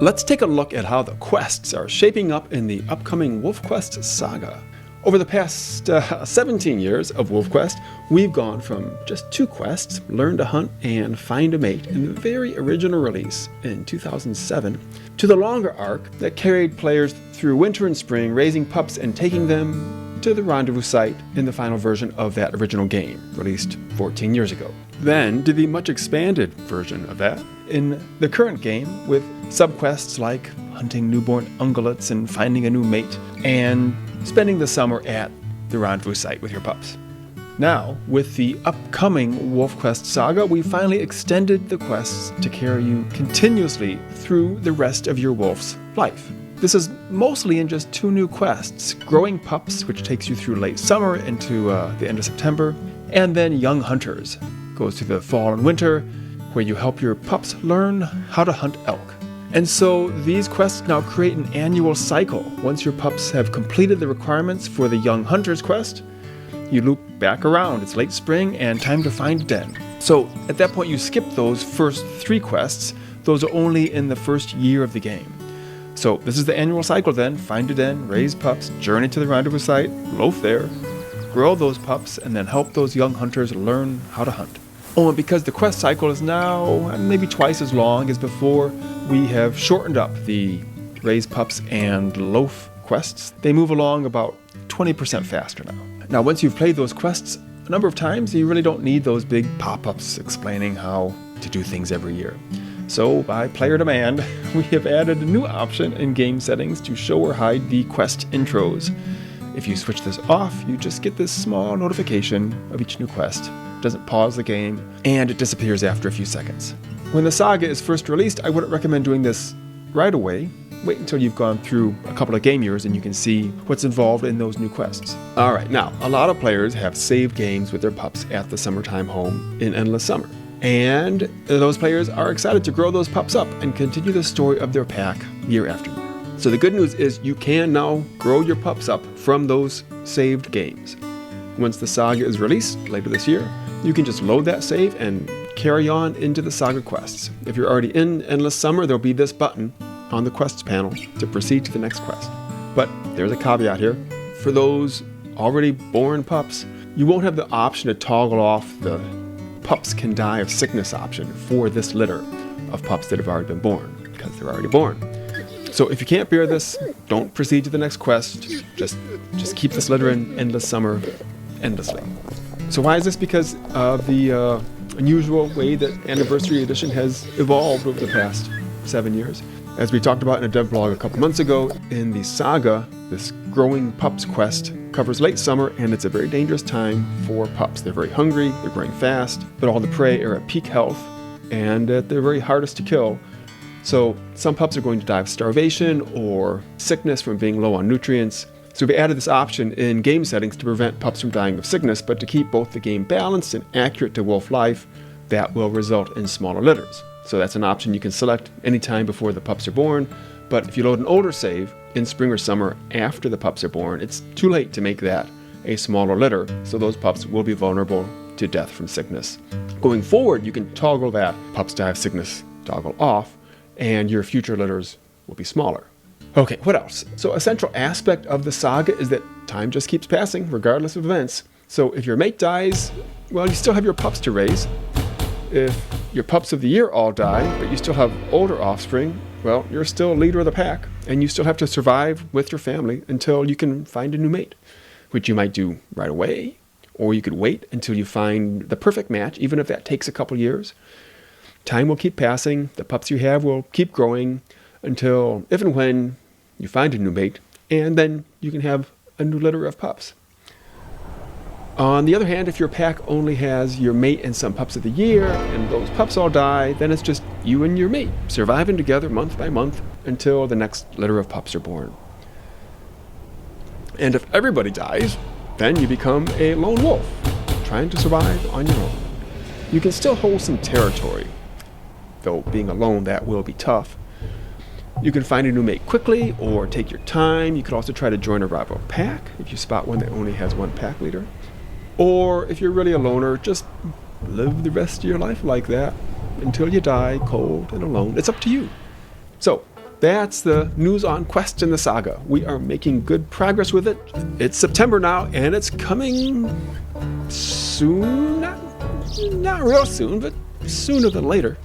Let's take a look at how the quests are shaping up in the upcoming WolfQuest Saga. Over the past 17 years of WolfQuest, we've gone from just 2 quests, Learn to Hunt and Find a Mate, in the very original release in 2007, to the longer arc that carried players through winter and spring, raising pups and taking them to the rendezvous site in the final version of that original game, released 14 years ago. Then to the much expanded version of that in the current game, with subquests like hunting newborn ungulates and finding a new mate, and spending the summer at the rendezvous site with your pups. Now, with the upcoming WolfQuest Saga, we finally extended the quests to carry you continuously through the rest of your wolf's life. This is mostly in just 2 new quests: Growing Pups, which takes you through late summer into the end of September, and then Young Hunters, goes through the fall and winter, where you help your pups learn how to hunt elk. And so these quests now create an annual cycle. Once your pups have completed the requirements for the Young Hunters quest, you loop back around. It's late spring and time to find a den. So at that point you skip those first 3 quests. Those are only in the first year of the game. So this is the annual cycle then: find a den, raise pups, journey to the rendezvous site, loaf there, grow those pups, and then help those young hunters learn how to hunt. Oh, and because the quest cycle is now maybe twice as long as before, we have shortened up the Raise Pups and Loaf quests. They move along about 20% faster now. Now, once you've played those quests a number of times, you really don't need those big pop-ups explaining how to do things every year. So, by player demand, we have added a new option in game settings to show or hide the quest intros. If you switch this off, you just get this small notification of each new quest. It doesn't pause the game, and it disappears after a few seconds. When the saga is first released, I wouldn't recommend doing this right away. Wait until you've gone through a couple of game years and you can see what's involved in those new quests. Alright, now, a lot of players have saved games with their pups at the summertime home in Endless Summer. And those players are excited to grow those pups up and continue the story of their pack year after year. So the good news is you can now grow your pups up from those saved games. Once the saga is released later this year, you can just load that save and carry on into the saga quests. If you're already in Endless Summer, there'll be this button on the quests panel to proceed to the next quest. But there's a caveat here. For those already born pups, you won't have the option to toggle off the pups can die of sickness option for this litter of pups that have already been born, because they're already born. So if you can't bear this, don't proceed to the next quest. Just keep this litter in Endless Summer endlessly. So why is this? Because of the unusual way that Anniversary Edition has evolved over the past 7 years. As we talked about in a dev blog a couple months ago, in the saga, this Growing Pups quest covers late summer, and it's a very dangerous time for pups. They're very hungry, they're growing fast, but all the prey are at peak health, and they're very hardest to kill. So some pups are going to die of starvation or sickness from being low on nutrients. So we added this option in game settings to prevent pups from dying of sickness, but to keep both the game balanced and accurate to wolf life, that will result in smaller litters. So that's an option you can select anytime before the pups are born, but if you load an older save in spring or summer after the pups are born, it's too late to make that a smaller litter, so those pups will be vulnerable to death from sickness. Going forward, you can toggle that pups die of sickness toggle off, and your future litters will be smaller. Okay, what else? So a central aspect of the saga is that time just keeps passing, regardless of events. So if your mate dies, well, you still have your pups to raise. If your pups of the year all die, but you still have older offspring, well, you're still leader of the pack, and you still have to survive with your family until you can find a new mate, which you might do right away, or you could wait until you find the perfect match, even if that takes a couple years. Time will keep passing, the pups you have will keep growing until, if and when, you find a new mate, and then you can have a new litter of pups. On the other hand, if your pack only has your mate and some pups of the year, and those pups all die, then it's just you and your mate, surviving together month by month until the next litter of pups are born. And if everybody dies, then you become a lone wolf, trying to survive on your own. You can still hold some territory, though being alone, that will be tough. You can find a new mate quickly, or take your time. You could also try to join a rival pack if you spot one that only has one pack leader. Or if you're really a loner, just live the rest of your life like that until you die cold and alone. It's up to you. So, That's the news on Quest in the Saga. We are making good progress with it. It's September now, and it's coming soon. Not real soon, but sooner than later.